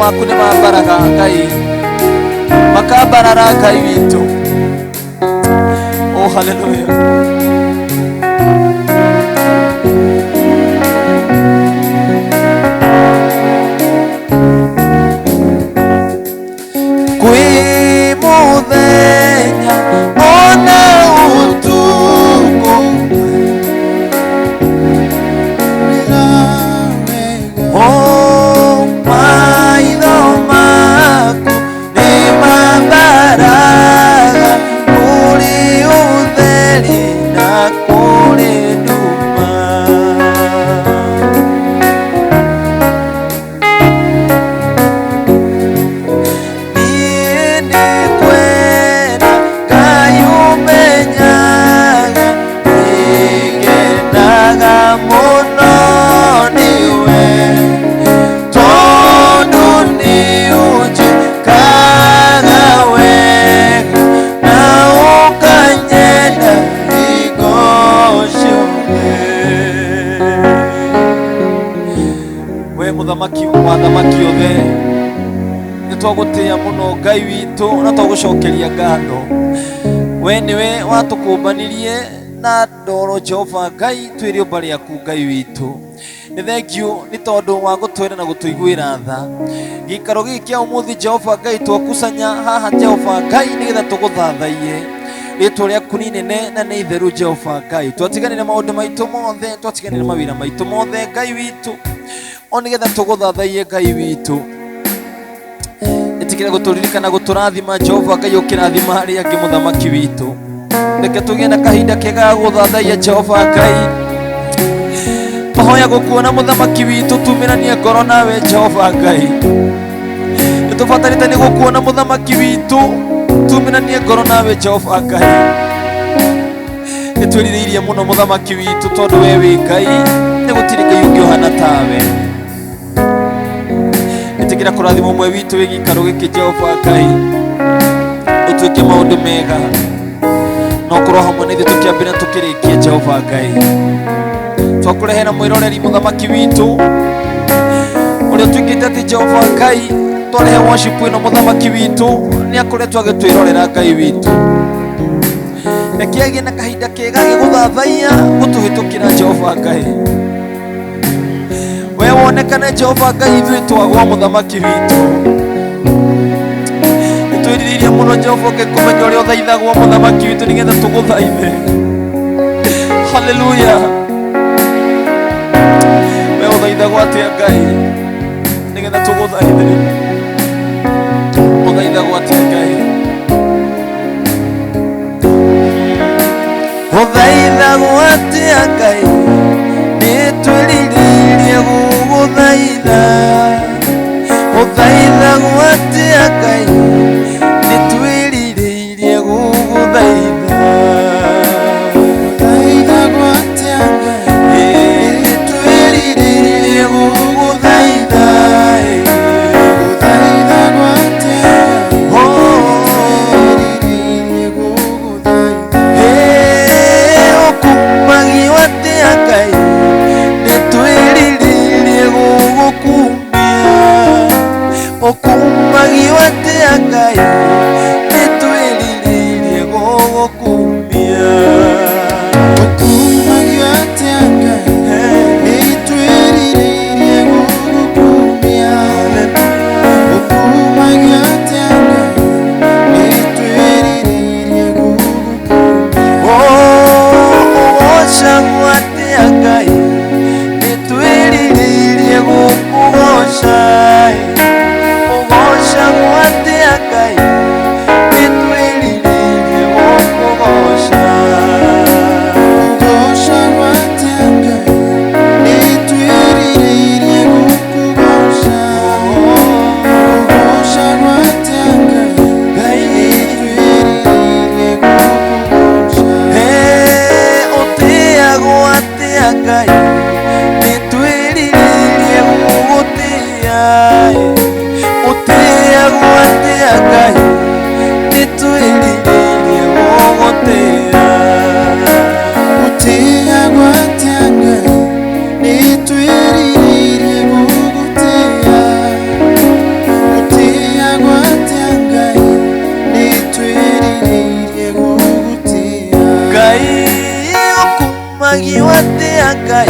maku nĩ mambaraga Ngai, makambarara Ngai witũ. Oh, hallelujah. Wathamaki othe nitwagutia muno Ngai witu na twagucokeria ngatho. We niwe watukumbanirie na ndoro Jehova Ngai, twiri umba riaku Ngai witu. Ni thengiu ni tondu wa gutwira na gutuiguira tha gikaro giki kia umuthi Jehova Ngai, twakusanya haha Jehova Ngai nigetha tuguthathaie ritwa riaku ni nene na ni itheru Jehova Ngai. Twatiganire maundu maitu mothe, twatiganire mawira maitu mothe Ngai witu, o nigetha tuguthathaie Ngai witu. Itikire guturirikana guturathima Jehova Ngai, ukirathima aria angi muthamaki witu. Reke tugie na kahinda kega guthathaia Jehova Ngai, mahoya gukuona muthamaki witu, tumiranie ngoro nawe Jehova Ngai. Nitubatarite ni gukuona muthamaki witu, tumiranie ngoro nawe Jehova Ngai. Nitwiririirie muno muthamaki witu, tondu we wi Ngai, ni gutiri Ngai ungi uhana tawe. Itikira kurathima umwe witu wi gikaro giki Jehova Ngai, utuike maundu mega no korwo hamwe na ithuĩ tukiambira tukirikia Jehova Ngai. Twakurehera mwiroreri muthamaki witu uria twikite ati Jehova Ngai, twarehe worship ino muthamaki witu ni akoretwo agitwirorera Ngai witu. Rekiagie na kahinda kega giguthathaia gutuhitukira Jehova Ngai. We wonekane Jehova Ngai, ithuĩ twagwa muthamaki witu. Nitwiririirie muno Jehova ukikumenya uria uthaithagwo muthamaki witu nigetha tuguthaithe. Hallelujah. We uthaithagwo atia Ngai nigetha tuguthaithe? Uthaithagwo atia Ngai? Uthaithagwo atia Ngai? Nitwiririirie guguthaitha. Uthaithagwo atia Ngai? Nitwiririirie guguthaitha. Uthaithagwo atia Ngai? Nitwiririirie guguthaitha. Uthaithagwo atia Ngai? Ukumagio atia Ngai? Nitwiririirie gugukumia. Ukumagio atia Ngai? Nitwiririirie gugukumia. Ukumagio atia Ngai? Nitwiririirie gugukumia. Ukumagio atia Ngai? Nitwiririirie gugukumia. Ugoshagwo atia Ngai? Nitwiririirie gukugoca. Ugoshagwo atia Ngai? Nitwiririirie gukugoca. Ugoshagwo atia Ngai? Nitwiririirie gukugoca. Ugoshagwo atia Ngai? Nitwiririirie gukugoca. Utiagwo atia Ngai? Nitwiririirie gugutia. Utiagwo atia Ngai? Nitwiririirie gugutia. Utiagwo atia Ngai? Nitwiririirie gugutia. ũkumagio atĩa Ngai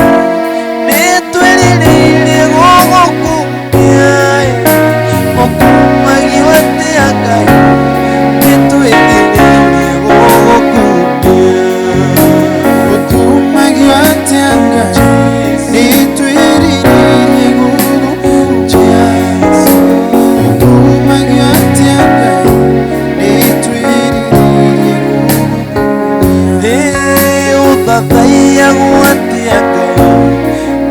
nĩtwĩrirĩirie gũgũkumia ũkumagio atĩa Ngai nĩtwĩrirĩirie gũgũkumia ũkumagio atĩa Ngai nĩtwĩrirĩirie gũgũkumia ũkumagio atĩa Ngai nĩtwĩrirĩirie gũgũkumia ũthathaiya gwatia Ngai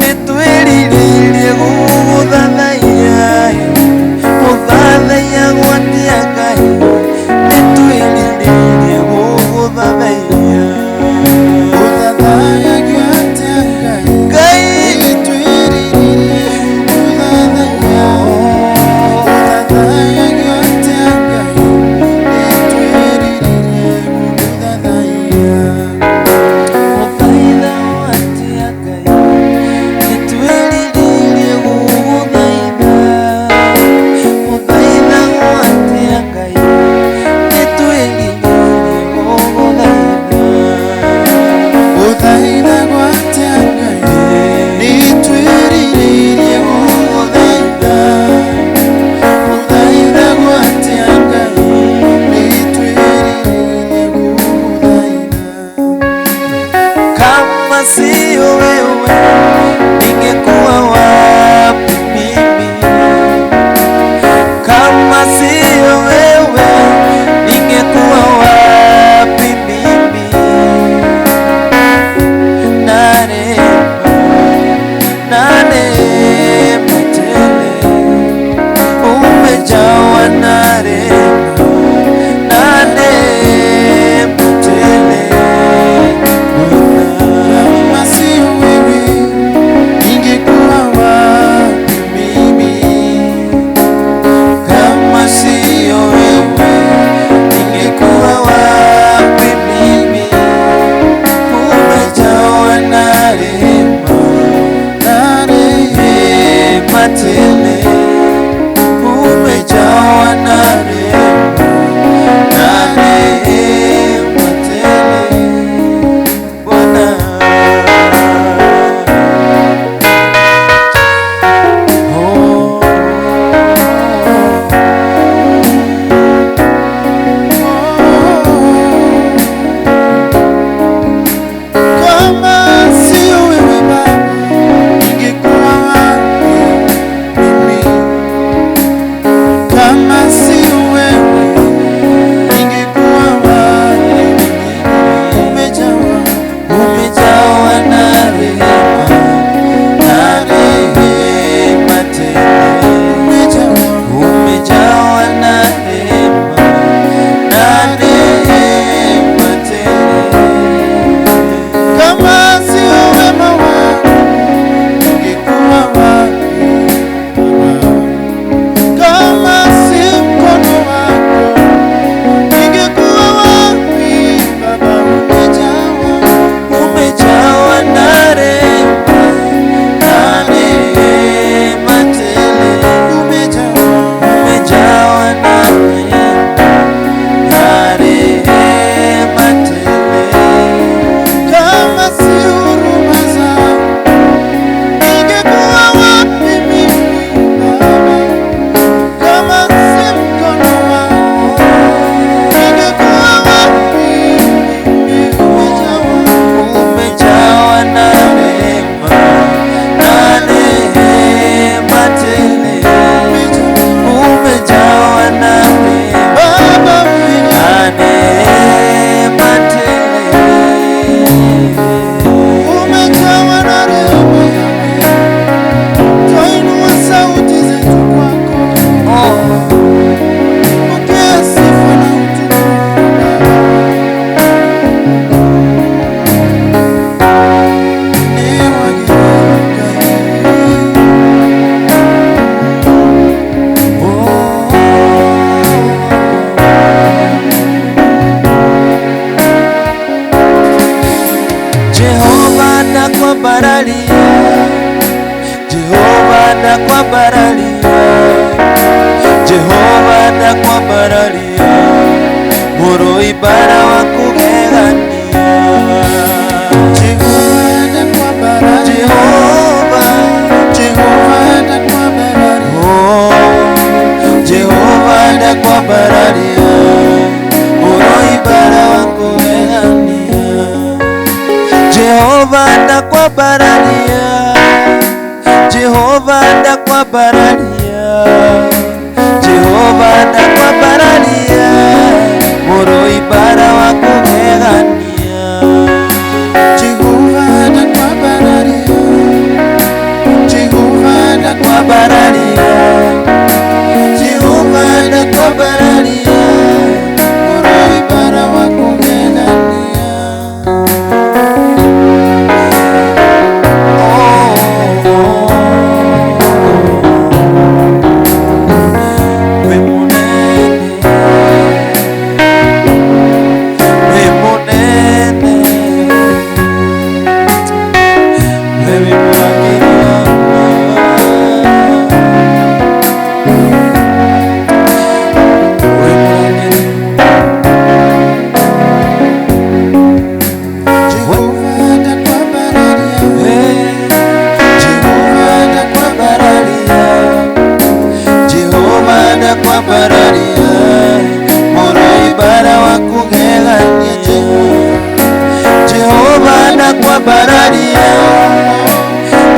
nĩtwĩrirĩirie gũgũthathaiya ũthathaiya gwatia Ngai nĩtwĩrirĩirie gũgũthathaiya ũthathaiya gwatia Ngai nĩtwĩrirĩirie gũgũthathaiya ũthathaiya gwatia Ngai nĩtwĩrirĩirie gũgũthathaiya sio wewe ningekuwa wapi mimi? Kama sio wewe ningekuwa wapi mimi? Na neema tele umejawa na rehema na neema tele tele umejawa na rehema na neema tele Bwana. Kama sio wewe Baba ningekuwa wapi? Kama sio wewe ningekuwa wapi? Umejawa na rehema na neema tele umejawa na rehema na neema tele. Kama sio wema wako ningekuwa wapi? Kama si mkono wako ningekuwa wapi Baba? Umejawa na rehema na neema tele umejawa na rehema na neema tele. Kama si huruma zako ningekuwa wapi mimi Baba? Kama si mkono wako ningekuwa wapi mimi? Umejawa na rehema na neema tele umejawa na rehema na neema tele umejawa na rehema. Twainua sauti zetu kwako, pokea sifa na utukufu Jehova ndakwambararia, Jehova ndakwambararia, Jehova ndakwambararia, mũrũ ibara wa kũgegania. Jehova Jehova ndakwambararia, Jehova ndakwambararia, Jehova ndakwambararia, mũrũi-mbara wa kũgegania. Jehova ndakwambararia,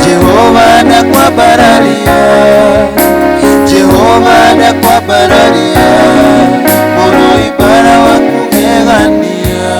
Jehova ndakwambararia, Jehova ndakwambararia, mũrũi-mbara wa kũgegania.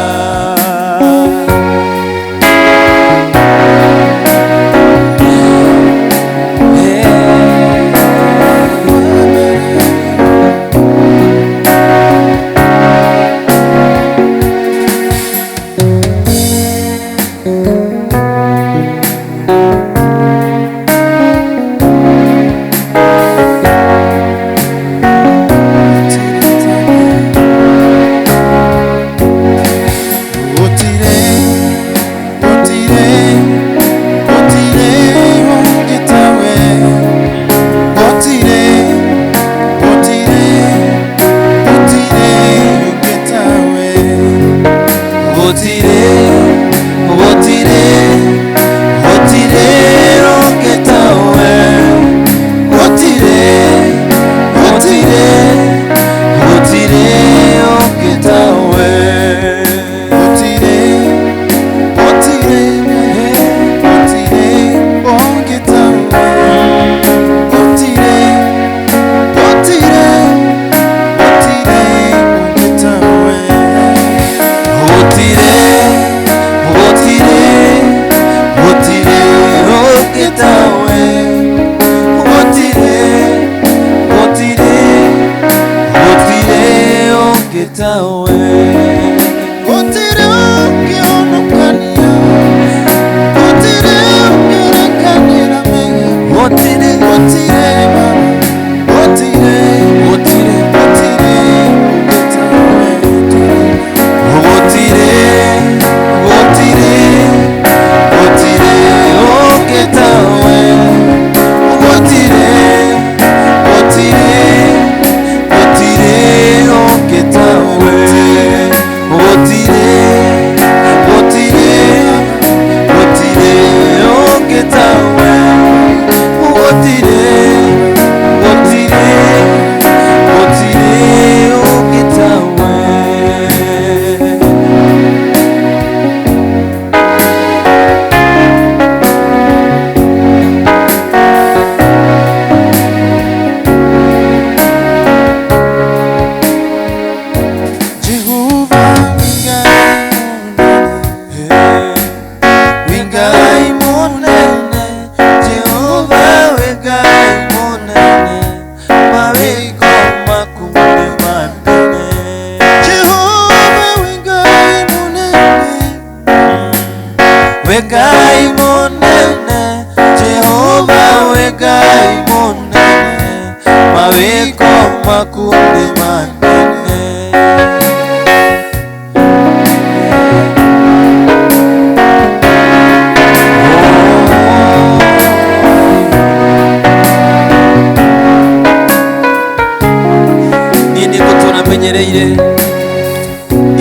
Menyereire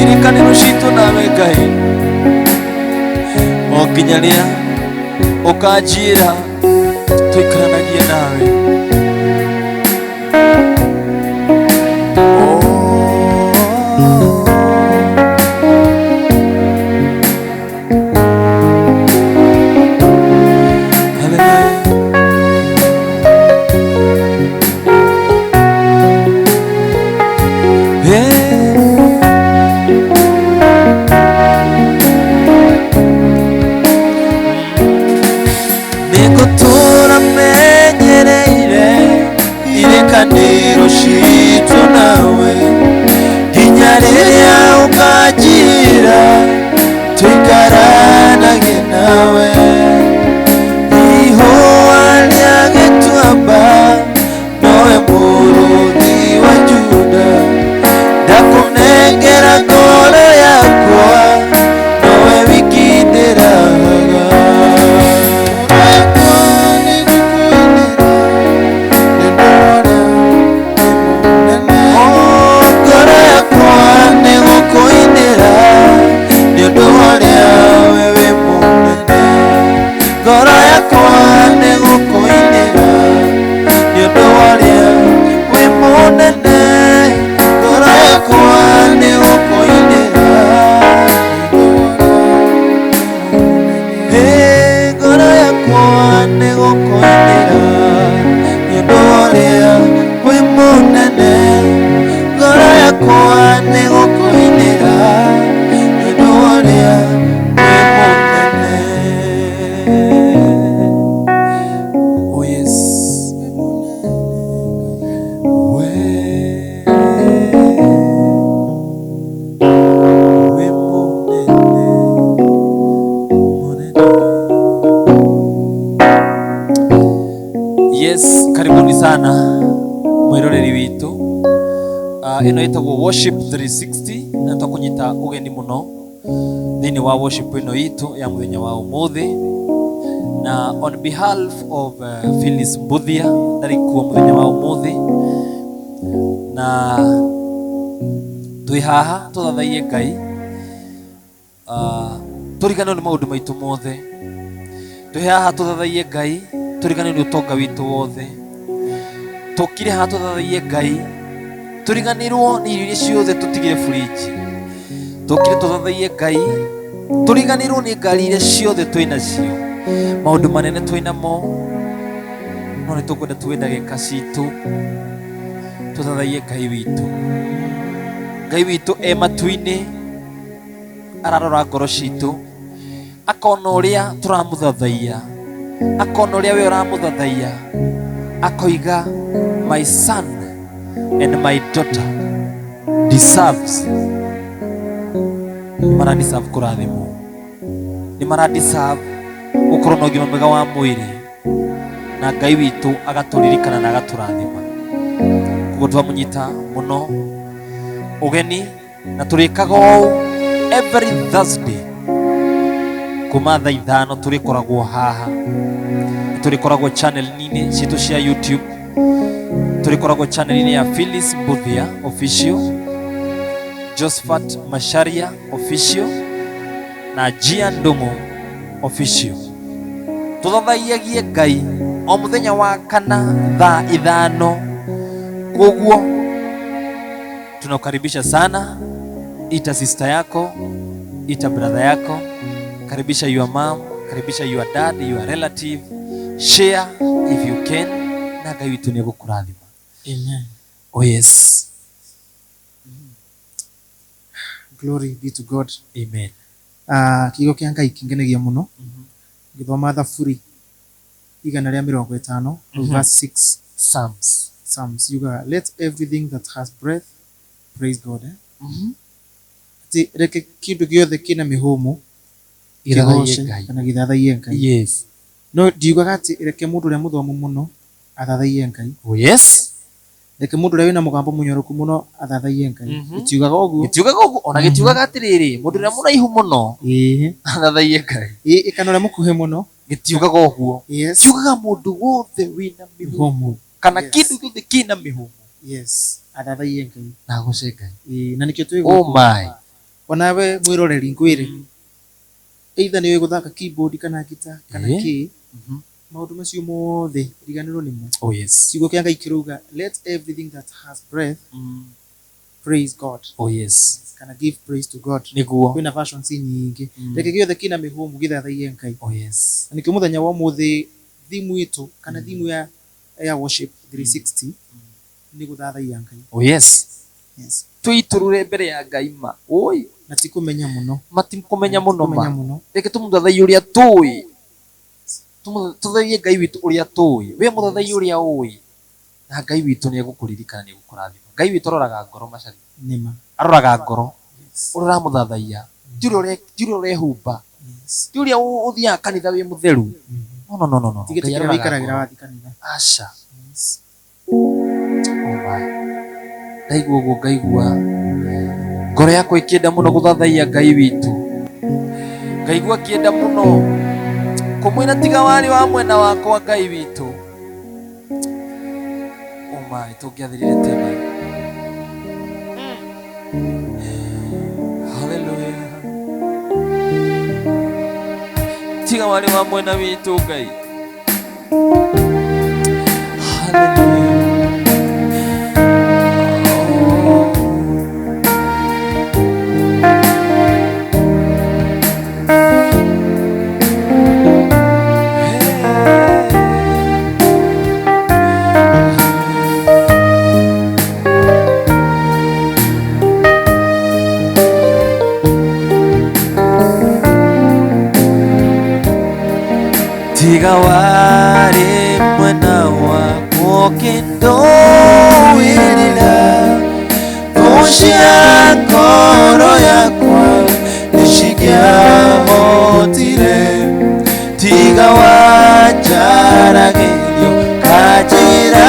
irikaniro citu nawe Ngai okinyaria ukanjira tuikaranagie nawe Karibuni sana mwiroreri witu. Ino itagwo Worship 360 na twakunyita ugeni muno thini wa worship ino itu ya muthenya wa umuthi, na on behalf of Phyllis Mbuthia ndari kuo muthenya wa umuthi, na twi haha tuthathaie Ngai turigane ni maundu maitu mothe. Twi haha tuthathaie Ngai turigane ni utonga witu wothe. Tukire haha tuthathaie Ngai turiganirwo ni irio ciothe tutigire fridge. Tukire tuthathaie Ngai turiganirwo ni ngari iria ciothe twina cio, maundu manene twinamo, no ni tukwenda tuwe ndagika citu tuthathaie Ngai witu. Ngai witu e matu-ini ararora ngoro citu, akona uria turamuthathaia, akona uria we uramuthathaia, akoiga my son and my daughter deserves, ni mara deserve kurathimwo, ni mara deserve gukorwo na ũgima mwega wa mwĩrĩ, na Ngai witu agaturirikana na agaturathima. Koguo twamunyita muno ugeni, na turikaga ũũ every Thursday kuma thaa 5 turikoragwo haha. Turikoragwo channel-ini citu cia YouTube, turikoragwo channel-ini ya Phyllis Mbuthia official, Josephat Masharia official na Gia Ndungu official. Tuthathaiagie Ngai o muthenya wa kana thaa 5. Koguo tunakukaribisha sana. Ita sister yako, ita brother yako, karibisha your mom, karibisha your dad, your relative, share if you can, na Ngai witu ni gukurathima. Amen. Oh yes. Glory be to God. Amen. Kigo kia Ngai kingenegia muno. Githoma Thaburi 150 verse 6. Psalms. You got, let everything that has breath praise God. Reke kindu giothe kina mihumu Irathaie Ngai. Kana githathaie Ngai. Yes. No ndiugaga ati reke mundu uria muthomu muno athathaie Ngai. Oh yes. Reke mundu uria wina mugambo munyoroku muno athathaie Ngai. Itiugaga uguo. Ona gitiugaga atiriri mundu uria munaihu muno athathaie Ngai. Kana uria mukuhe muno gitiugaga uguo. Yes. Tiugaga mundu wothe wina mihumu kana kindu giothe kina mihumu. Yes. Athathaie Ngai na guce Ngai. Na nikio twi oh my. Onawe mwiroreri ngwire either niwe guthaka keyboard kana guitar kana ki maundu macio mothe riganirwo nimo. Oh yes. Kiugo kia Ngai kiruga let everything that has breath praise God. Oh yes. Kana give praise to God. Niguo Kwina versions nyingi. Reke giothe kina mihumu githathaie Ngai. Oh yes. Nikio muthenya wa muthi thimu itu kana thimu ya worship 360 ni guthathaia Ngai. Oh yes. Yes. Tuiturure mbere ya Ngai ma. Oi. Na tikumenya muno. Matikumenya muno ma. Reke tumuthathaie uria tui. Tumuthathaie Ngai witu uria tui. We muthathaie uria ui. Na Ngai witu ni egukuririkana ni egukurathima. Ngai witu aroraga ngoro Macari. Nima. Aroraga ngoro. Urora muthathaia. Tiro rehumba. Turia uthia kanitha wi mutheru. No. Tigetikira wikaragira wathi kanitha. Asha. Ndaigua uguo ngaigua ngoro yakwa ikienda muno guthathaia Ngai witu. Ngaigua kienda muno kumwira tiga wari wa mwena wakwa Ngai witu. Oh my, tungiathirire tene. Hallelujah. Tiga wari wa mwena witu Ngai. Hallelujah. Tiga wari mwena wakwa ukindowirira, kucia ngoro yakwa nicigiahotire. Tiga wanjaragirio kanjira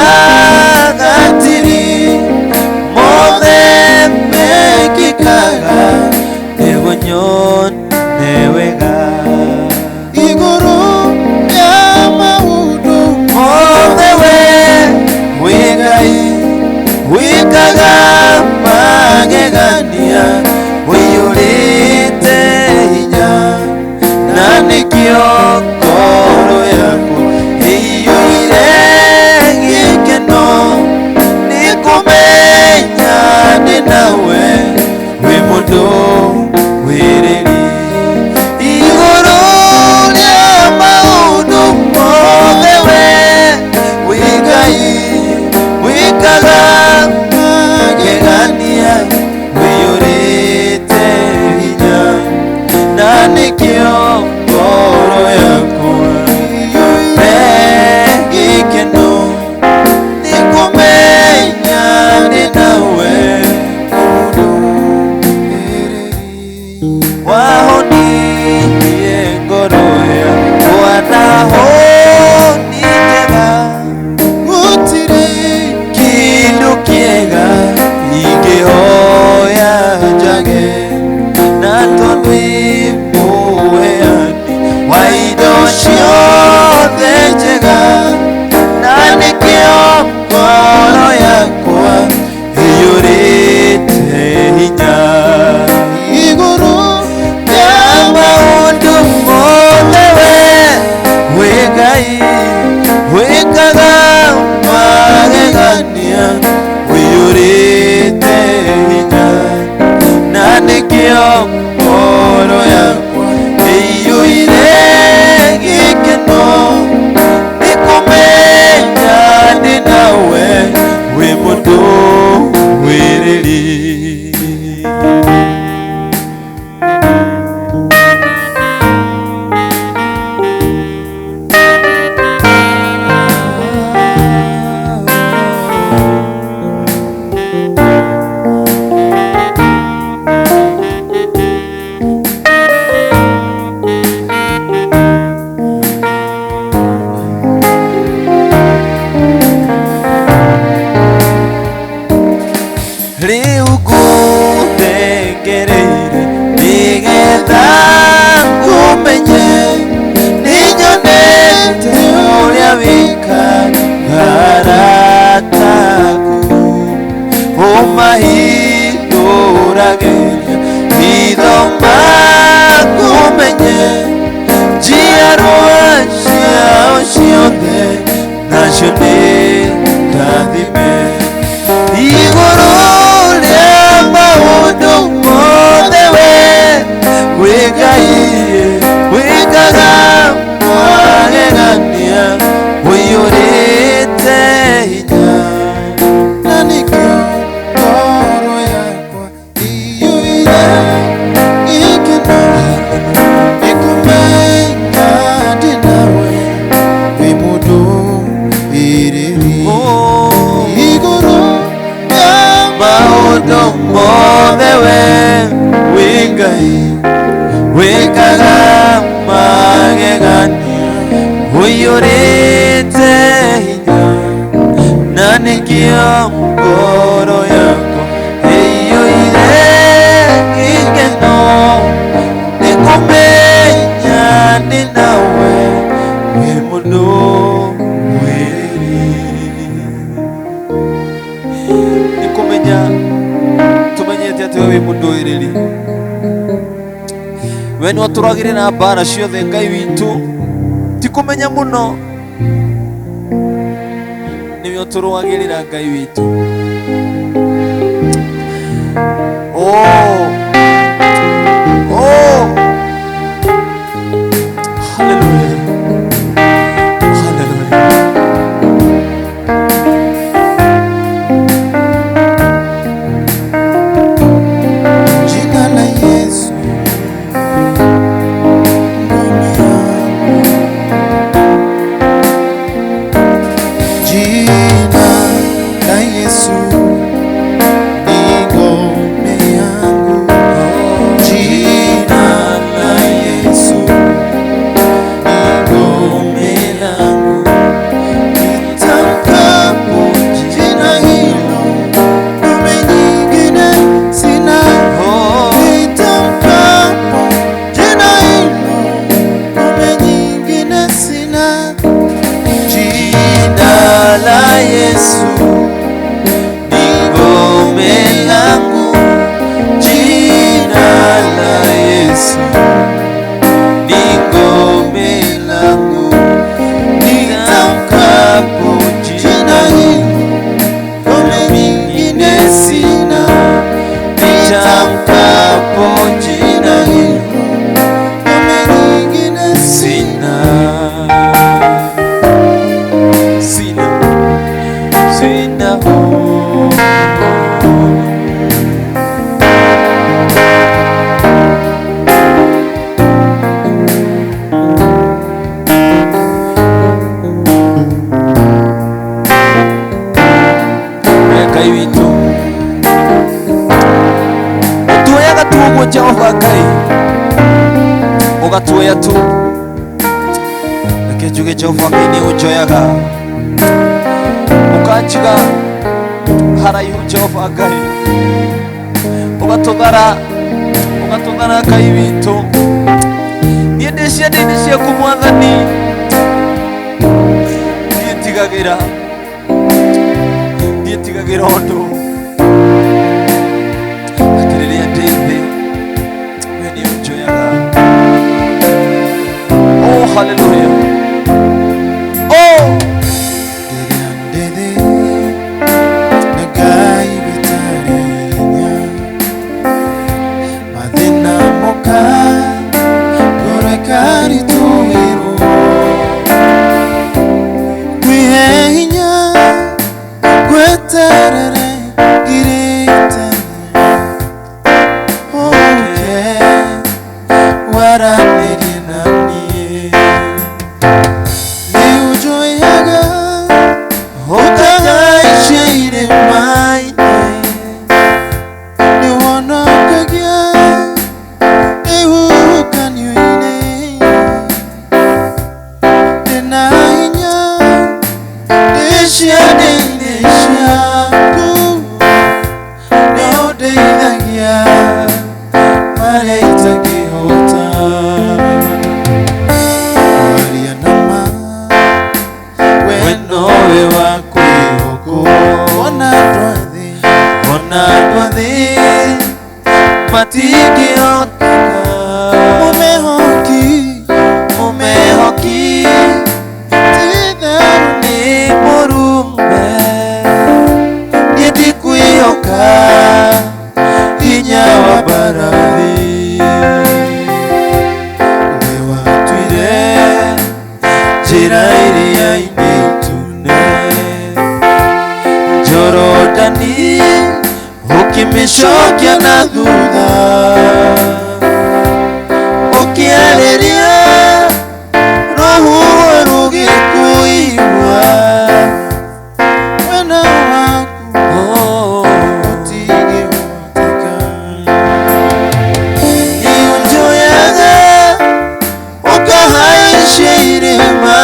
uyorete hinya na nikio ngoro yako eyoire igeno nikumenya ninawe we mundu nikumenya tumenyete ati we mundu wiriri we niwe turagire na mbara ciothe Ngai witu tikumenya muno niwe turwagirira Ngai witu hallelujah jina la Yesu Jehova Ngai ugatuoya tu akejuge Jehova Ngai ni ujoyaga ukanjiga haraihu Jehova Ngai ugatugara Ngai witu niendeshe ndinishie kumwathani ndietigagira undu akiriria ndithi hallelujah Nagai vitarinya madena moka gore kari tuiru kwihinya kweterere girita okay waraneri nani mumehoki tidani murume yetikuyoka hinya wa barathi wewatwire njira iria initune Jorodani ukimishokia na thutha ukiariria roho rugikuigua wena waku utigĩhoteka nĩũnjoyaga ũkahaicia irĩma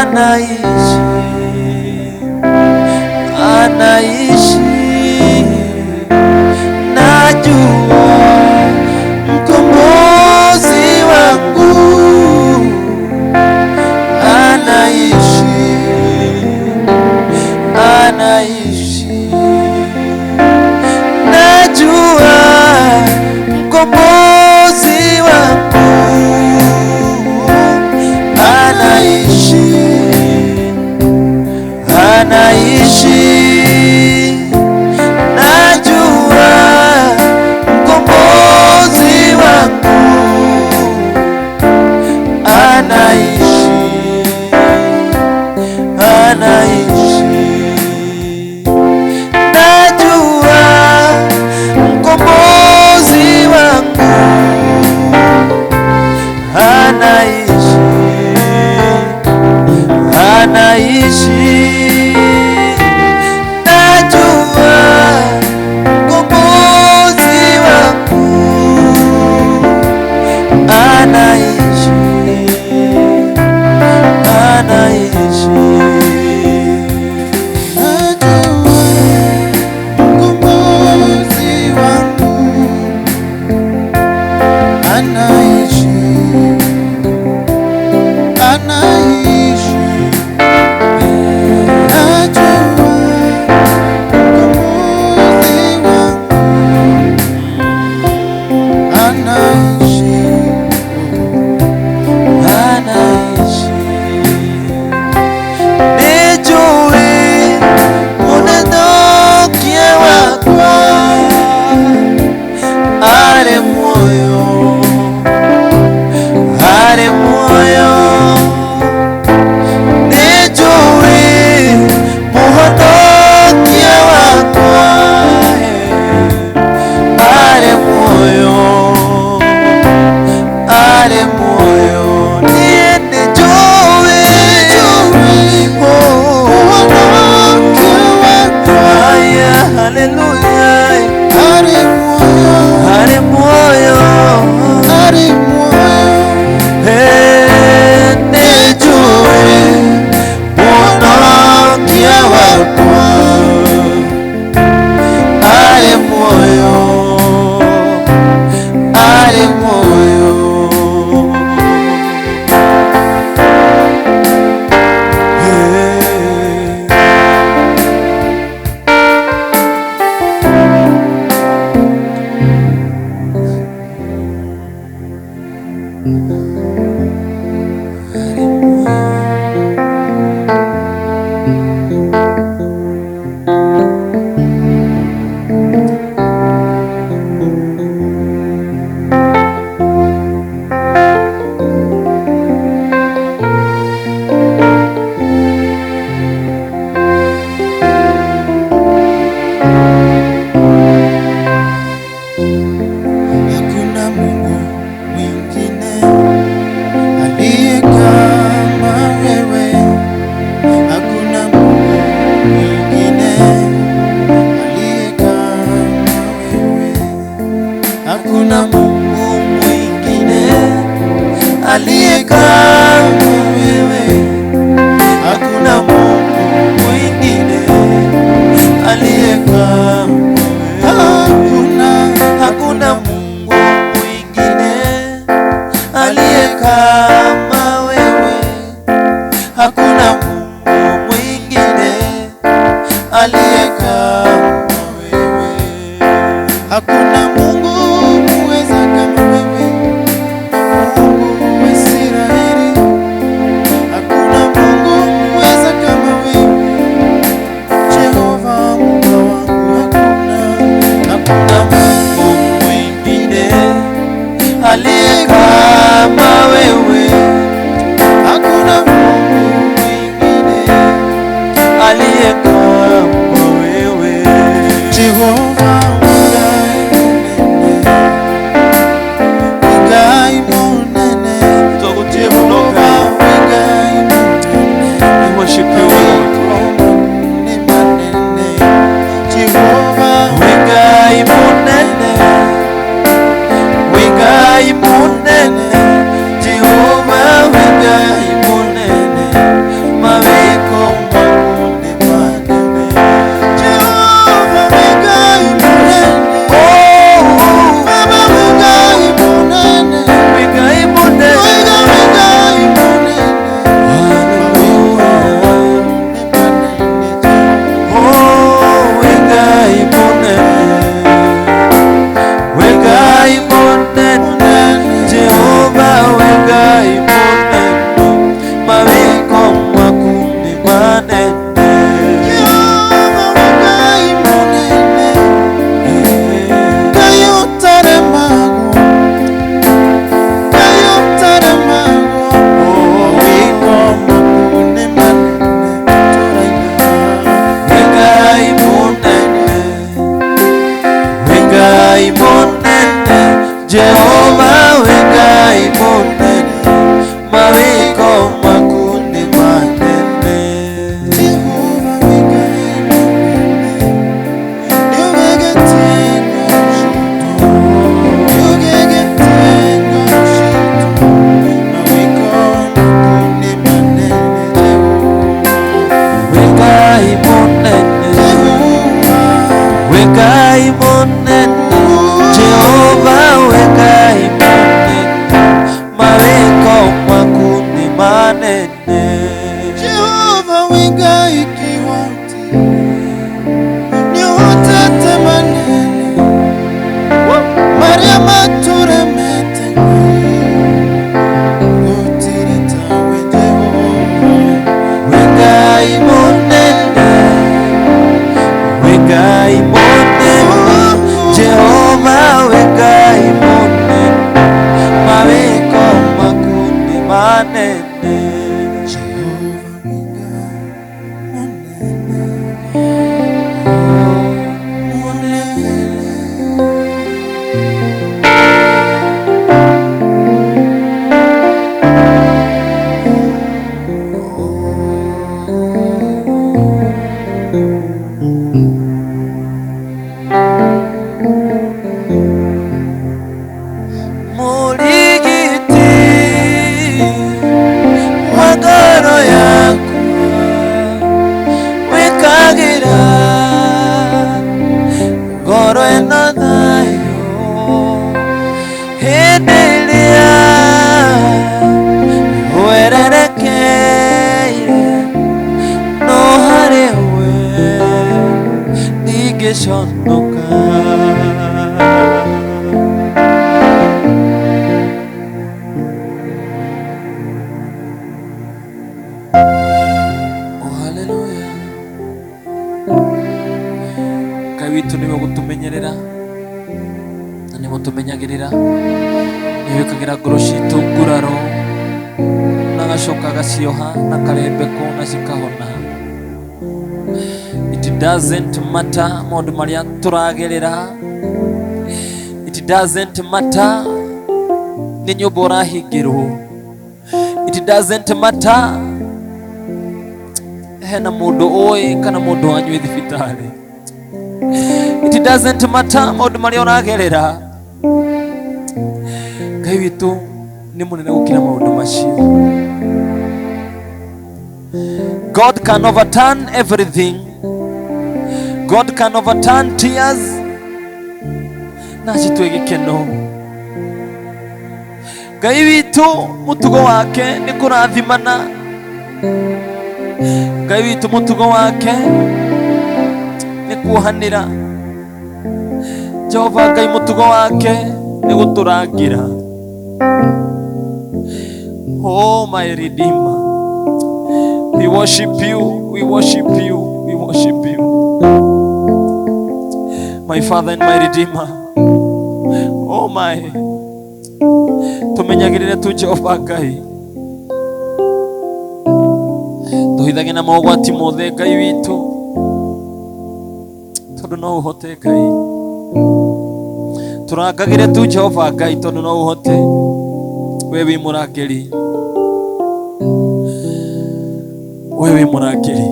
anaishi, anaishi. Najua mkombozi wangu anaishi, anaishi. Najua mkombozi wangu anaishi, anaishi. Najua mkombozi wangu anaishi, anaishi. Najua mkombozi wangu anaishi, anaishi. Najua mkombozi wangu anaishi, anaishi. Hakuna Mungu mwingine aliye kama wewe. Hakuna Mungu mwingine aliye kama wewe. Hakuna Mungu mwingine aliye kama wewe. Hakuna Mungu mwingine aliye kama wewe. Hakuna Mungu muweza kama wewe, Mungu wa Israeli. Hakuna Mungu muweza kama wewe, Jehova Mungu wangu. Hakuna Mungu mwingine aliye kama wewe. Hakuna Mungu mwingine aliye kama wewe, Jehova. nĩngĩconoka. Oh, haleluya. Ngai witũ nĩwe gũtũmenyerera na nĩ gũtũmenyagĩrĩra, nĩ wĩkagĩra ngoro citũ nguraro na agacoka agacioha na karembeko na cikahona. It doesn't matter maũndũ marĩa tũragerera, it doesn't matter nĩ nyũmba ũrahingĩrwo, it doesn't matter hena mũndũ ũĩ kana mũndũ wanyu thibitarĩ, it doesn't matter maũndũ marĩa ũragerera. Ngai witũ nĩ mũnene gũkĩra maũndũ macio. God can overturn everything. God can overturn tears na citwe gĩkeno. Ngai witũ mũtugo wake nĩ kũrathimana. Ngai witũ mũtugo wake nĩ kuohanĩra. Jehova Ngai mũtugo wake nĩ gũtũrangĩra. Oh my Redeemer, we worship you, we worship you, we worship you, my Father and my Redeemer. Oh my, tumenyagĩrĩre tu Jehova Ngai, tũhithage na mogwati mothe Ngai witũ, tondũ no ũhote Ngai. Tũrangagĩre tu Jehova Ngai tondũ no ũhote, we wĩ mũrangĩri, we wĩ mũrangĩri.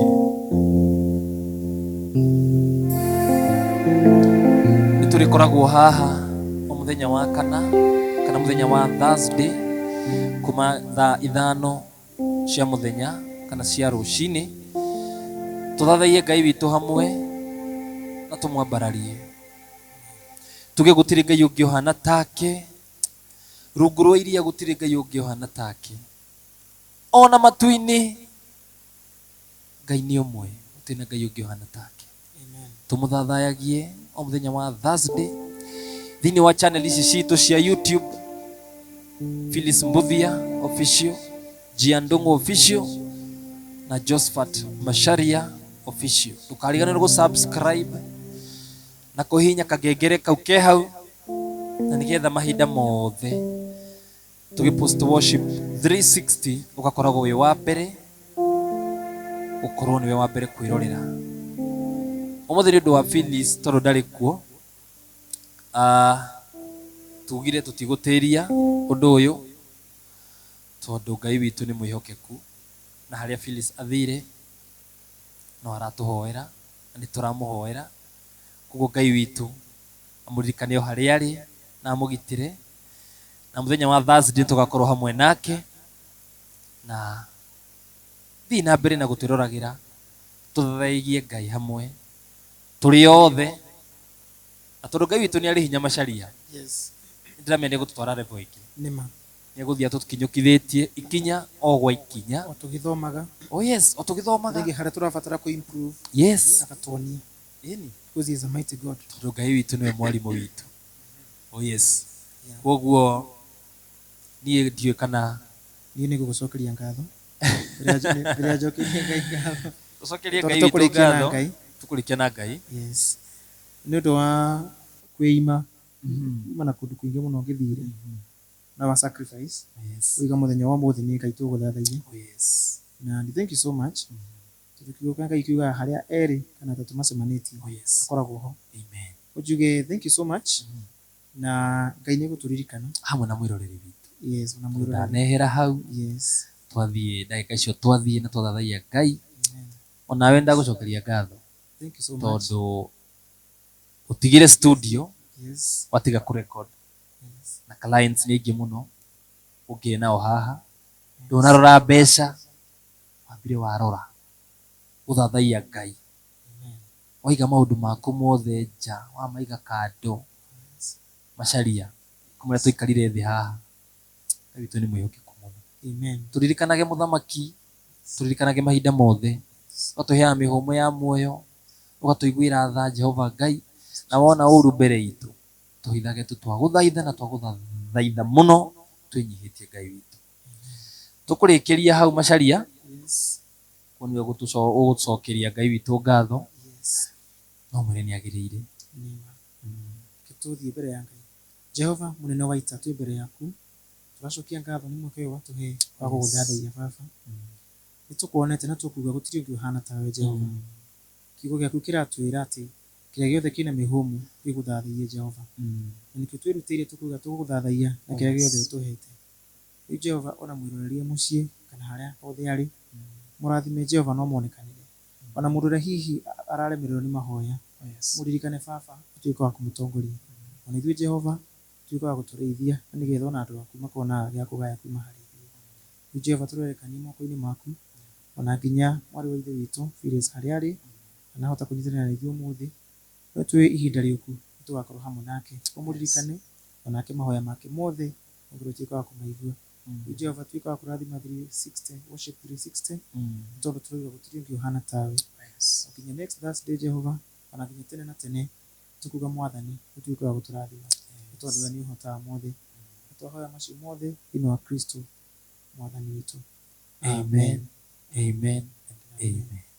Nĩ tũrĩkoragwo haha o mũthenya wa kana mũthenya wa Thursday kuma thaa 5 cia mũthenya kana cia rũcinĩ, tũthathaie Ngai witũ hamwe na tũmwambararie, tuge gũtirĩ Ngai ũngĩ ũhana take, rungu rwa iria gũtirĩ Ngai ũngĩ ũhana take, ona matu-inĩ Ngai nĩ ũmwe, gũtirĩ na Ngai ũngĩ ũhana take. Tũmũthathayagie o mũthenya wa Thursday thĩinĩ wa channel ici citũ cia YouTube, Phyllis Mbuthia Official, Jiandungu Official na Josephat Masharia Official. Ndũkariganĩrwo gũsubscribe na kũhihinya kangengere kau ke hau, na nĩgetha mahinda mothe tũgĩpost worship 360 ũgakoragwo wĩ wa mbere, ũkorwo nĩwe wa mbere kwĩrorera. Ũmũthĩ nĩ ũndũ wa Phyllis tondũ ndarĩ kuo, tugire tũtigũtĩria ũndũ ũyũ tondũ Ngai witũ nĩ mwĩhokeku, na harĩa Phyllis athire no aratũhoera na nĩ tũramũhoera. Koguo Ngai witũ amũririkane o harĩa arĩ na amũgitĩre, na mũthenya wa Thursday tũgakorwo hamwe nake na thiĩ na mbere na gũtwĩroragĩra, tũthathaigie Ngai hamwe tũrĩ othe, na tondũ Ngai witũ nĩ arĩ hinya Macharia. Yes. Ndĩramenya nĩ gũtwara level ĩngĩ. Nĩma. Nĩ gũthiĩ tũkinyũkithĩtie ikinya o gwa ikinya. O tũgĩthomaga. Oh yes, o tũgĩthomaga. Rĩngĩ harĩa tũrabatara kũ-improve. Yes. Akatuonia. Ĩni. Because he is a mighty God. Tondũ Ngai witũ nĩwe mwarimũ witũ. Oh yes. Koguo niĩ ndiũĩ kana niĩ nĩ gũgũcokeria ngatho. Rĩrĩa njokeria Ngai ngatho. Tũcokerie Ngai witũ ngatho. Tũkũrĩkia na Ngai. Yes. Nĩ ũndũ wa kwĩima na kũndũ kũingĩ mũno ngĩthire na wa sacrifice. Yes. Ũiga mũthenya wa mũthĩ nĩ Ngai tũgũthathaiye. Oh yes. Na thank you so much. Tũkiuga Ngai kiuga harĩa erĩ kana atatũ macemanĩtie. Oh yes. Akoragwo ho. Amen. Ũjuge thank you so much. Na Ngai nĩ gũtũririkana hamwe na mwĩroreri witũ. Yes, na mwĩroreri. Ndanehera hau. Yes. Twathiĩ ndagĩka icio twathiĩ na twathathaia Ngai. Onawe ndagũcokeria ngatho. Thank you so much. Tondũ ũtigire studio, yes, watiga kũrecord. Yes. Na clients nĩ aingĩ mũno ũngĩ nao haha. Ndũnarora mbeca, wambire warora ũthathaia Ngai. Waiga maũndũ maku mothe nja, wamaiga kando. Macharia kumũrĩa tũikarire thĩ haha, Ngai witũ nĩ mwĩhokeku mũno. Amen. Tũririkanage mũthamaki, tũririkanage mahinda mothe, ũtũheaga mĩhũmũ ya muoyo, ugatuiguira tha Jehova Ngai na wona uru mbere itu tuhithage twaguthaitha na twaguthaitha muno twinyihitie Ngai witu tukurikiria hau macaria kuniwe gutucokeria Ngai witu ngatho no mwire ni agiriire tuthie mbere ya Ngai Jehova munene wa ita twi mbere yaku turacokia ngatho ni mweke watuhe wa guguthathaiya baba nitukuonete na tukuga gutiri ungi uhana tawe Jehova kiugo giaku kiratwira ati kiria giothe kina mihumu giguthathaiye Jehova nikio twirutire tukuga tuguthathaiya na kiria giothe utuhete Jehova ona mwirorerie mucii kana haria hothe ari murathime Jehova no monekanire ona mundu ria hihi araremererwo ni mahoya muririkane baba tuike wa kumutongoria ona ithuĩ Jehova tuike wa gutũrĩithia na nĩgetha ona andũ aku makona gĩa kũgaya kuma harĩ ithuĩ Jehova tũrerekania moko-inĩ maku ona nginya mwarĩ wa ithe witũ Phyllis harĩa arĩ kana hota kũnyitanĩra na ithuĩ ũmũthĩ we twĩ ihinda rĩũku tũgakorwo hamwe nake ũmũririkane onake mahoya make mothe ũguo tuike wa kũmaigua Jehova tuike wa kũrathima 360 worship 360 tondũ tũrauga gũtirĩ ũngĩ ũhana tawe nginya next Thursday Jehova ona nginya tene na tene tukuga mwathani utuike wa guturathima tondũ we nĩ ũhotaga mothe twahoya macio mothe thĩinĩ wa Kristo mwathani witũ amen amen and amen.